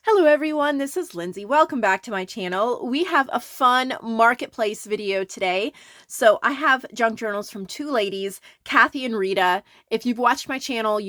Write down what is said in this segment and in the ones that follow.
Hello everyone, this is Lindsay. Welcome back to my channel. We have a fun marketplace video today. So I have junk journals from two ladies, Kathy and Rita. If you've watched my channel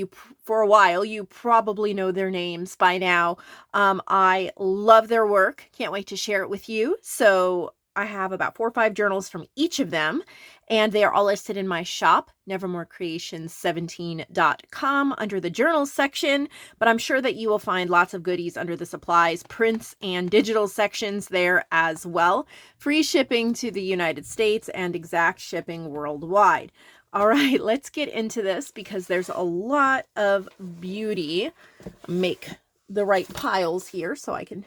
for a while, you probably know their names by now. I love their work. Can't wait to share it with you. So I have about 4 or 5 journals from each of them, and they are all listed in my shop, nevermorecreations17.com, under the journals section, but I'm sure that you will find lots of goodies under the supplies, prints, and digital sections there as well. Free shipping to the United States and exact shipping worldwide. All right, let's get into this because there's a lot of beauty. Make the right piles here so I can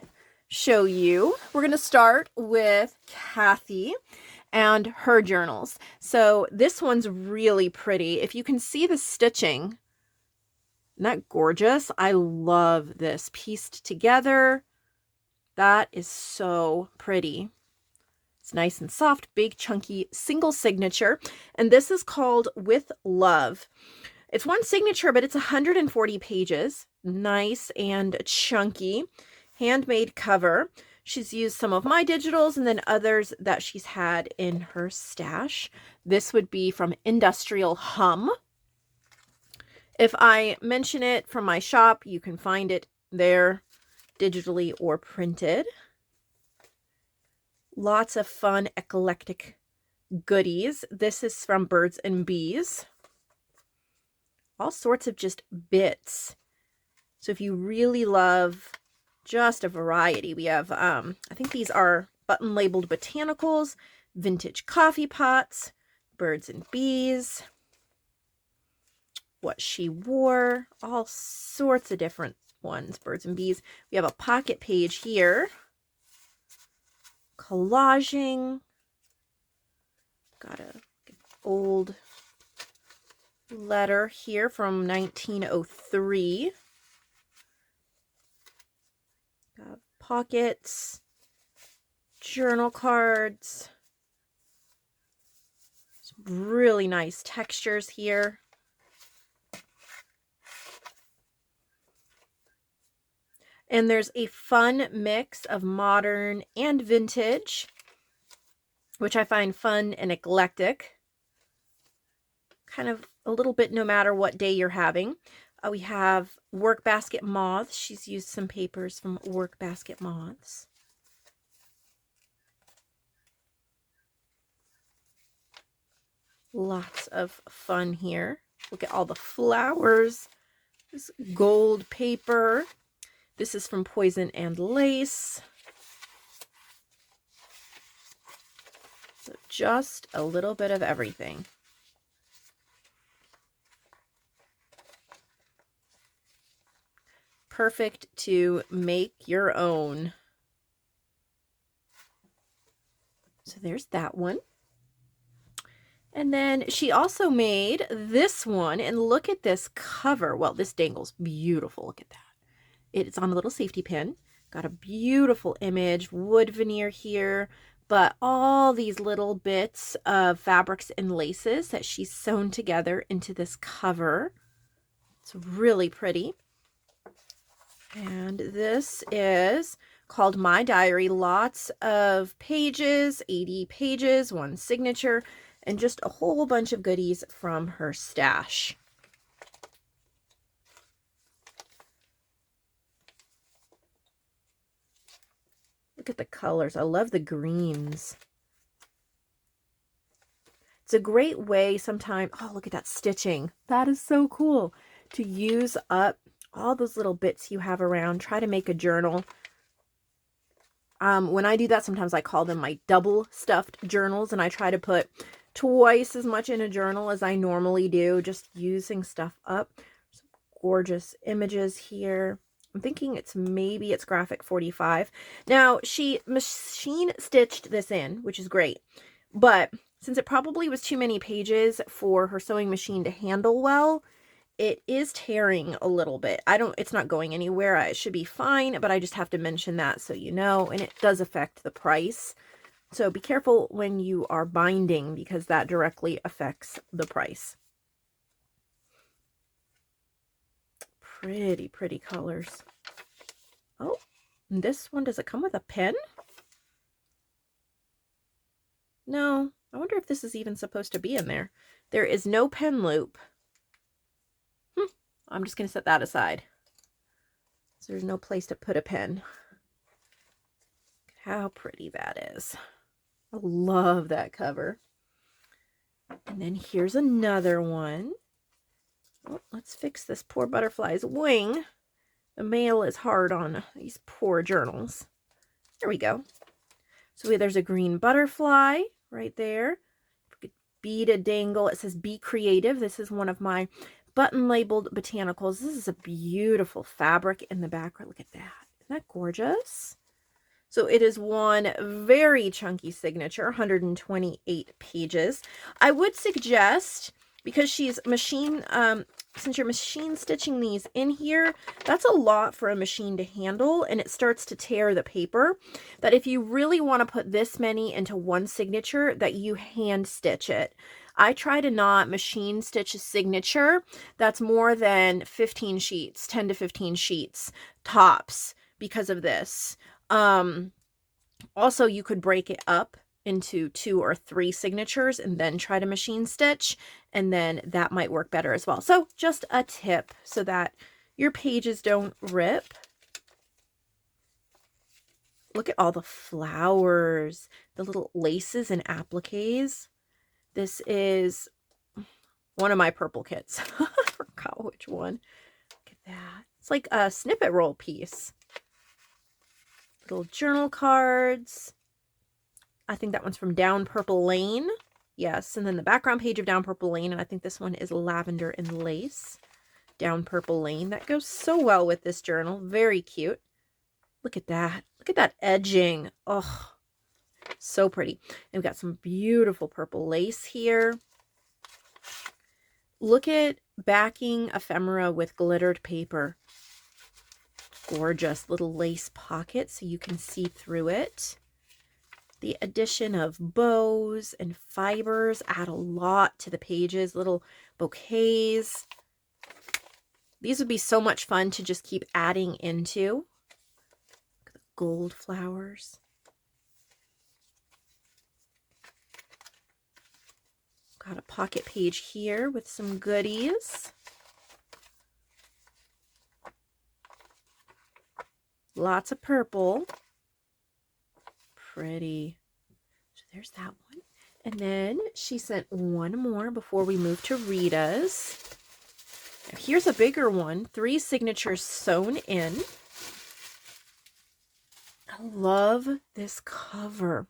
show you. We're going to start with Kathy and her journals. So this one's really pretty. If you can see the stitching, isn't that gorgeous? I love this pieced together. That is so pretty. It's nice and soft, big, chunky, single signature. And this is called With Love. It's one signature, but it's 140 pages. Nice and chunky. Handmade cover. She's used some of my digitals and then others that she's had in her stash. This would be from Industrial Hum. If I mention it from my shop, you can find it there digitally or printed. Lots of fun, eclectic goodies. This is from Birds and Bees. All sorts of just bits. So if you really love just a variety, we have, I think these are button labeled botanicals, vintage coffee pots, birds and bees, what she wore, all sorts of different ones, birds and bees. We have a pocket page here, collaging, got an old letter here from 1903. Got pockets, journal cards, some really nice textures here. And there's a fun mix of modern and vintage, which I find fun and eclectic. Kind of a little bit no matter what day you're having. We have Work Basket Moths. She's used some papers from Work Basket Moths. Lots of fun here. Look at all the flowers. This gold paper. This is from Poison and Lace. So just a little bit of everything. Perfect to make your own. So there's that one. And then she also made this one, and look at this cover. Well, this dangles beautiful. Look at that. It's on a little safety pin. Got a beautiful image, wood veneer here, but all these little bits of fabrics and laces that she's sewn together into this cover. It's really pretty. And this is called My Diary. Lots of pages, 80 pages, one signature, and just a whole bunch of goodies from her stash. Look at the colors. I love the greens. It's a great way sometimes. Oh, look at that stitching. That is so cool. To use up all those little bits you have around. Try to make a journal. When I do that, sometimes I call them my double stuffed journals, and I try to put twice as much in a journal as I normally do, just using stuff up. Some gorgeous images here. I'm thinking maybe it's graphic 45. Now, she machine stitched this in, which is great, but since it probably was too many pages for her sewing machine to handle well, it is tearing a little bit. It's not going anywhere. It should be fine, but I just have to mention that so you know, and it does affect the price. So be careful when you are binding because that directly affects the price. Pretty, pretty colors. Oh, And this one, does it come with a pen? No. I wonder if this is even supposed to be in there. There is no pen loop. I'm just going to set that aside. So there's no place to put a pen. How pretty that is. I love that cover. And then here's another one. Oh, let's fix this poor butterfly's wing. The mail is hard on these poor journals. There we go. So there's a green butterfly right there. Bead a dangle. It says be creative. This is one of my button labeled botanicals. This is a beautiful fabric in the background. Look at that. Isn't that gorgeous? So it is one very chunky signature, 128 pages. I would suggest, because she's machine, since you're machine stitching these in here, that's a lot for a machine to handle, and it starts to tear the paper, that if you really want to put this many into one signature, that you hand stitch it. I try to not machine stitch a signature that's more than 15 sheets, 10 to 15 sheets tops, because of this. Also, you could break it up into 2 or 3 signatures and then try to machine stitch, and then that might work better as well. So just a tip so that your pages don't rip. Look at all the flowers, the little laces and appliques. This is one of my purple kits. I forgot which one. Look at that. It's like a snippet roll piece. Little journal cards. I think that one's from Down Purple Lane. Yes, and then the background page of Down Purple Lane, and I think this one is lavender and lace. Down Purple Lane. That goes so well with this journal. Very cute. Look at that. Look at that edging. Oh, so pretty. And we've got some beautiful purple lace here. Look at backing ephemera with glittered paper. Gorgeous little lace pocket so you can see through it. The addition of bows and fibers add a lot to the pages. Little bouquets. These would be so much fun to just keep adding into. Look at the gold flowers. Got a pocket page here with some goodies. Lots of purple. Pretty. So there's that one. And then she sent one more before we move to Rita's. Now here's a bigger one. 3 signatures sewn in. I love this cover.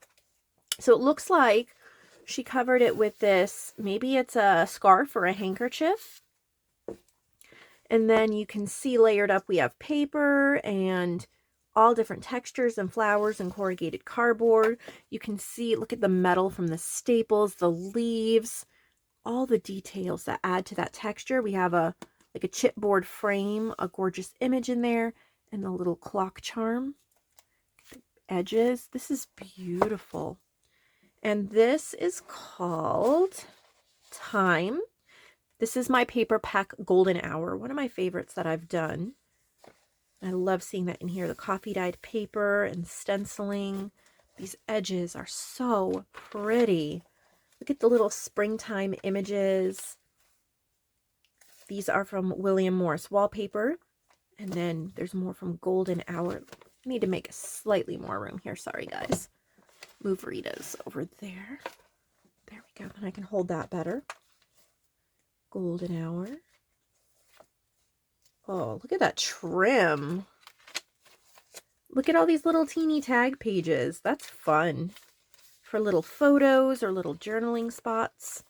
So it looks like she covered it with this. Maybe it's a scarf or a handkerchief. And then you can see layered up we have paper and all different textures and flowers and corrugated cardboard. You can see, look at the metal from the staples, the leaves, all the details that add to that texture. We have a like a chipboard frame, a gorgeous image in there, and the little clock charm. The edges. This is beautiful. And this is called Time. This is my paper pack golden hour, one of my favorites that I've done. I love seeing that in here, the coffee dyed paper and stenciling. These edges are so pretty. Look at the little springtime images. These are from William Morris Wallpaper. And then there's more from Golden Hour. I need to make a slightly more room here. Sorry, guys. Move Rita's over there. There we go. And I can hold that better. Golden Hour. Oh, look at that trim. Look at all these little teeny tag pages. That's fun for little photos or little journaling spots.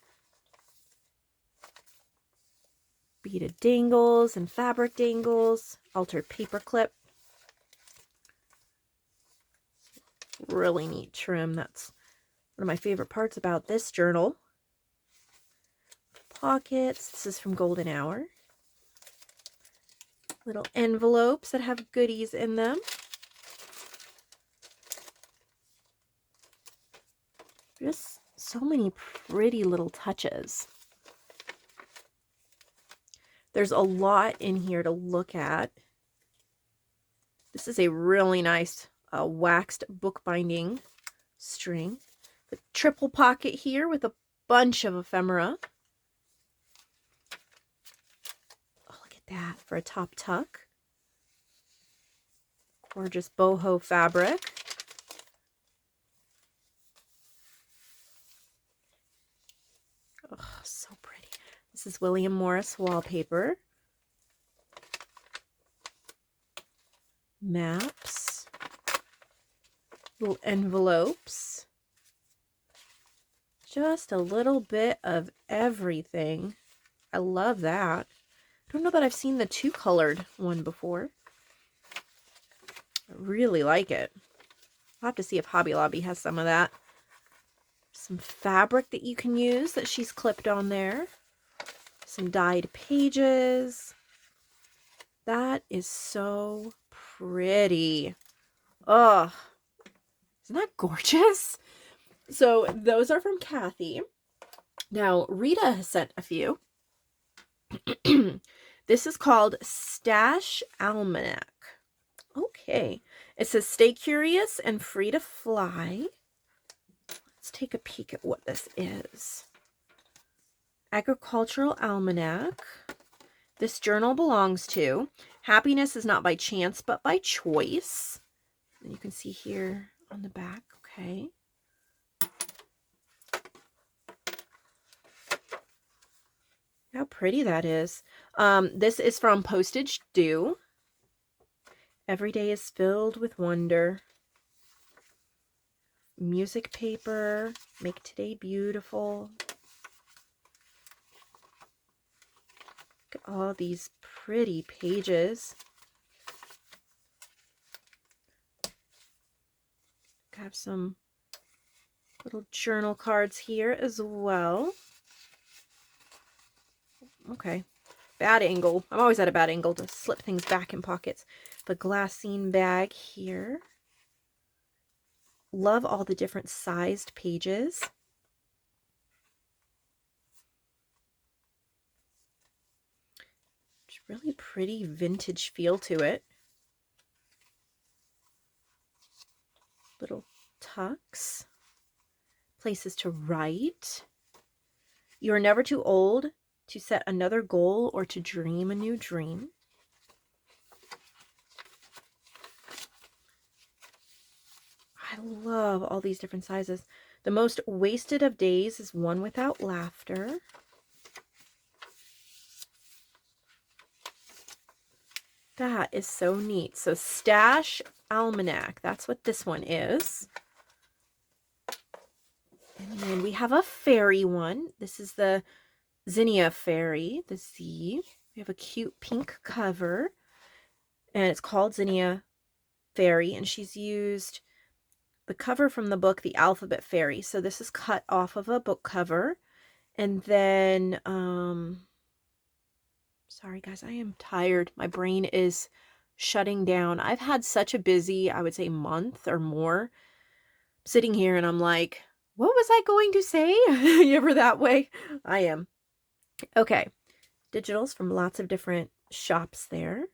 Beaded dangles and fabric dangles. Altered paper clip. Really neat trim. That's one of my favorite parts about this journal. Pockets. This is from Golden Hour. Little envelopes that have goodies in them. Just so many pretty little touches. There's a lot in here to look at. This is a really nice waxed bookbinding string. The triple pocket here with a bunch of ephemera. Oh, look at that for a top tuck. Gorgeous boho fabric. Oh, so pretty. This is William Morris wallpaper. Maps. Little envelopes. Just a little bit of everything. I love that. I don't know that I've seen the two-colored one before. I really like it. I'll have to see if Hobby Lobby has some of that. Some fabric that you can use that she's clipped on there. Some dyed pages. That is so pretty. Oh, isn't that gorgeous? So those are from Kathy. Now, Rita has sent a few. This is called Stash Almanac. Okay. It says, stay curious and free to fly. Let's take a peek at what this is. Agricultural Almanac. This journal belongs to happiness is not by chance, but by choice. And you can see here on the back. Okay. How pretty that is. This is from Postage Due. Every day is filled with wonder. Music paper. Make today beautiful. Look at all these pretty pages. Got some little journal cards here as well. Okay, bad angle. I'm always at a bad angle to slip things back in pockets. The glassine bag here. Love all the different sized pages. It's really pretty vintage feel to it. Little tucks. Places to write. You are never too old to set another goal or to dream a new dream. I love all these different sizes. The most wasted of days is one without laughter. That is so neat. So Stash Almanac, that's what this one is. And then we have a fairy one. This is the Zinnia fairy, the Z. We have a cute pink cover. And it's called Zinnia Fairy. And she's used the cover from the book, The Alphabet Fairy. So this is cut off of a book cover. And then, sorry guys, I am tired. My brain is shutting down. I've had such a busy, I would say, month or more sitting here and I'm like, what was I going to say? You ever that way? I am. Okay. Digitals from lots of different shops there.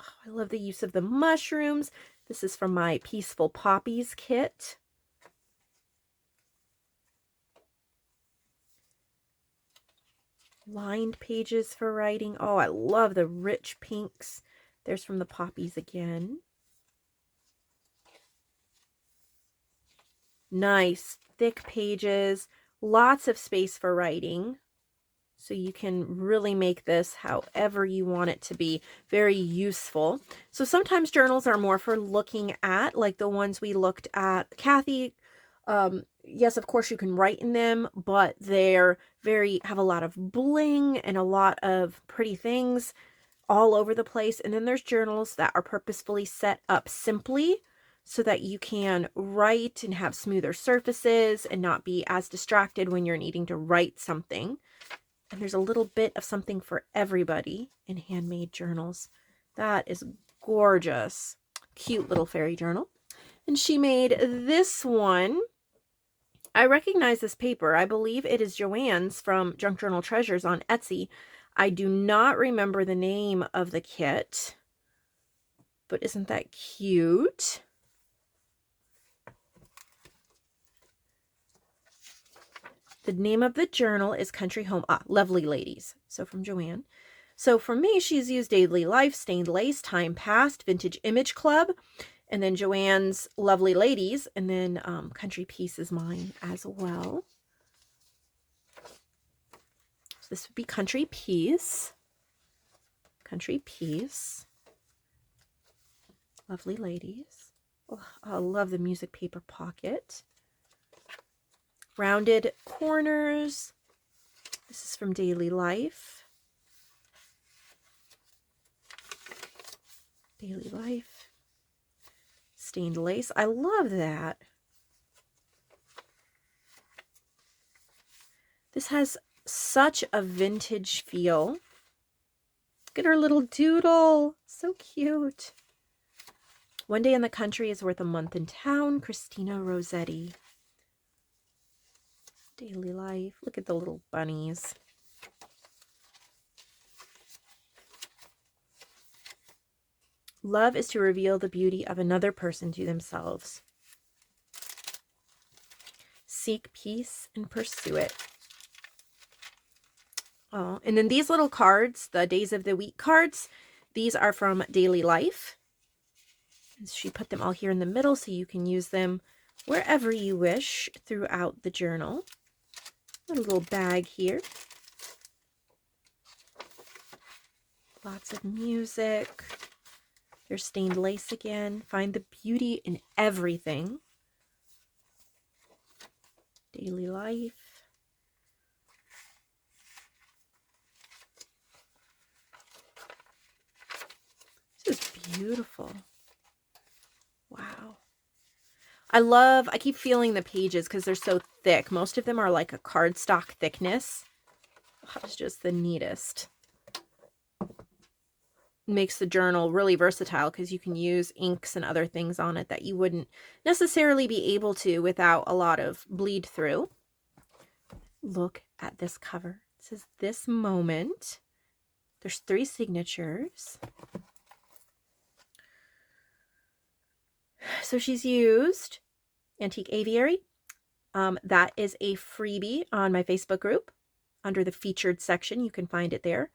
Oh, I love the use of the mushrooms. This is from my Peaceful Poppies kit. Lined pages for writing. Oh, I love the rich pinks. There's from the poppies again. Nice, thick pages. Lots of space for writing. So you can really make this however you want it to be. Very useful. So sometimes journals are more for looking at, like the ones we looked at. Kathy, yes, of course you can write in them, but they're have a lot of bling and a lot of pretty things all over the place. And then there's journals that are purposefully set up simply so that you can write and have smoother surfaces and not be as distracted when you're needing to write something. And there's a little bit of something for everybody in Handmade journals. That is gorgeous. Cute little fairy journal. And she made this one. I recognize this paper. I believe it is Joanne's from Junk Journal Treasures on Etsy. I do not remember the name of the kit, but isn't that cute? The name of the journal is Country Home. Lovely Ladies. So from Joanne. So for me, she's used Daily Life, Stained Lace, Time Past, Vintage Image Club, and then Joanne's Lovely Ladies, and then Country Peace is mine as well. So this would be Country Peace. Country Peace. Lovely Ladies. Oh, I love the music paper pocket. Rounded corners. This is from Daily Life. Daily Life. Stained lace. I love that. This has such a vintage feel. Look at her little doodle. So cute. One Day in the Country is Worth a Month in Town. Christina Rossetti. Daily Life. Look at the little bunnies. Love is to reveal the beauty of another person to themselves. Seek peace and pursue it. Oh, and then these little cards, the Days of the Week cards, these are from Daily Life. And she put them all here in the middle so you can use them wherever you wish throughout the journal. A little bag here. Lots of music. There's stained lace again. Find the beauty in everything. Daily Life. This is beautiful. Wow. I keep feeling the pages because they're so thick. Most of them are like a cardstock thickness. Oh, it's just the neatest. Makes the journal really versatile because you can use inks and other things on it that you wouldn't necessarily be able to without a lot of bleed through. Look at this cover. It says This Moment. There's 3 signatures. So she's used Antique Aviary. That is a freebie on my Facebook group. Under the featured section, you can find it there.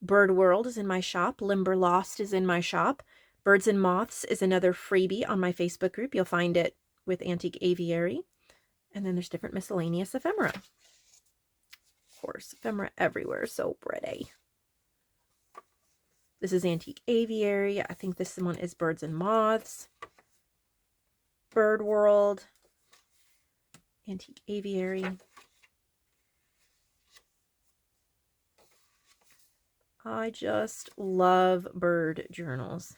Bird World is in my shop. Limberlost is in my shop. Birds and Moths is another freebie on my Facebook group. You'll find it with Antique Aviary. And then there's different miscellaneous ephemera. Of course, ephemera everywhere. So pretty. This is Antique Aviary. I think this one is Birds and Moths. Bird World. Antique Aviary. I just love bird journals.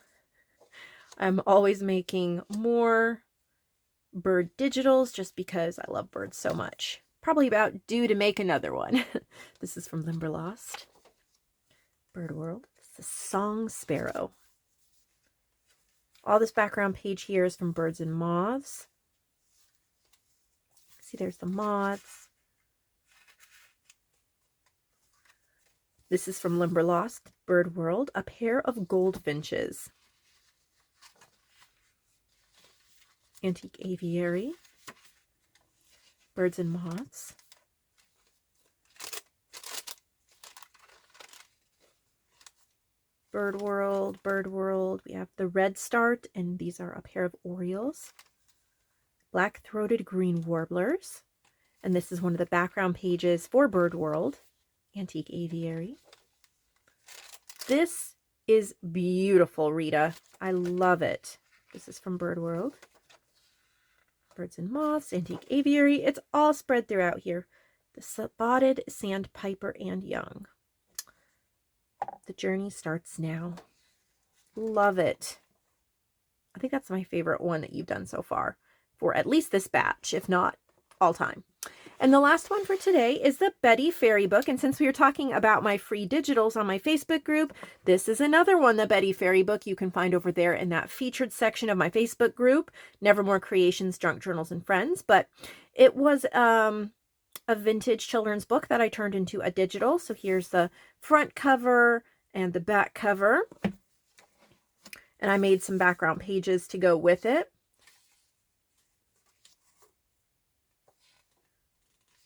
I'm always making more bird digitals just because I love birds so much. Probably about due to make another one. This is from Limberlost. Bird World. It's the Song Sparrow. All this background page here is from Birds and Moths. See, there's the moths. This is from Limberlost, Bird World, A Pair of Goldfinches. Antique Aviary, Birds and Moths. Bird World, Bird World. We have the Red Start, and these are A Pair of Orioles. Black-throated green warblers. And this is one of the background pages for Bird World. Antique Aviary. This is beautiful, Rita. I love it. This is from Bird World. Birds and Moths, Antique Aviary. It's all spread throughout here. The Spotted Sandpiper and Young. The journey starts now. Love it. I think that's my favorite one that you've done so far for at least this batch, if not all time. And the last one for today is the Betty Fairy book. And since we were talking about my free digitals on my Facebook group, this is another one, the Betty Fairy book. You can find over there in that featured section of my Facebook group, Nevermore Creations, Junk Journals, and Friends. But it was a vintage children's book that I turned into a digital. So here's the front cover and the back cover. And I made some background pages to go with it.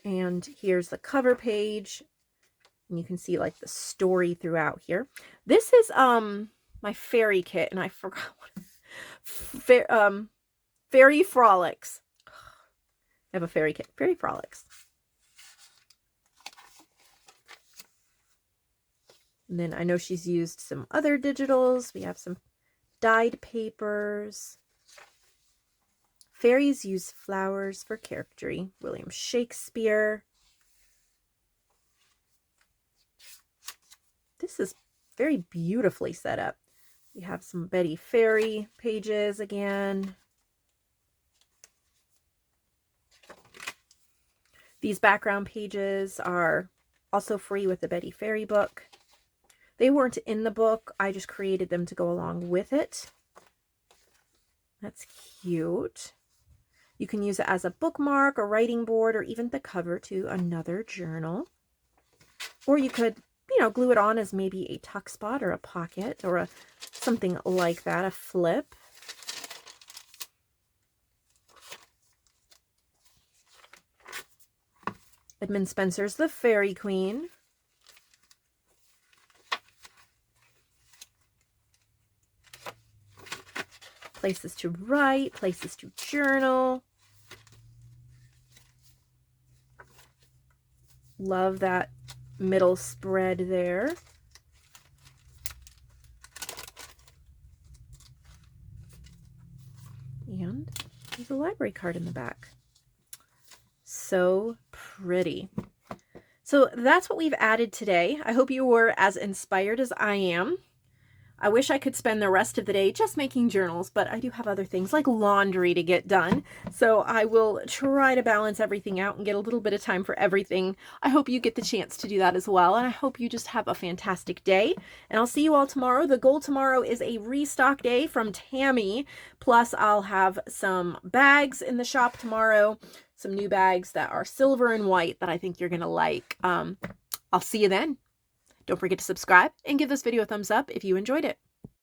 And here's the cover page. And you can see like the story throughout here. This is my fairy kit, and I forgot what Fairy Frolics. I have a fairy kit, Fairy Frolics. And then I know she's used some other digitals. We have some dyed papers. Fairies use flowers for charactery. William Shakespeare. This is very beautifully set up. We have some Betty Fairy pages again. These background pages are also free with the Betty Fairy book. They weren't in the book. I just created them to go along with it. That's cute. You can use it as a bookmark, a writing board, or even the cover to another journal. Or you could, you know, glue it on as maybe a tuck spot or a pocket or something like that, a flip. Edmund Spenser's The Fairy Queen. Places to write, places to journal. Love that middle spread there. And there's a library card in the back. So pretty. So that's what we've added today. I hope you were as inspired as I am. I wish I could spend the rest of the day just making journals, but I do have other things like laundry to get done. So I will try to balance everything out and get a little bit of time for everything. I hope you get the chance to do that as well. And I hope you just have a fantastic day. And I'll see you all tomorrow. The goal tomorrow is a restock day from Tammy. Plus I'll have some bags in the shop tomorrow. Some new bags that are silver and white that I think you're going to like. I'll see you then. Don't forget to subscribe and give this video a thumbs up if you enjoyed it.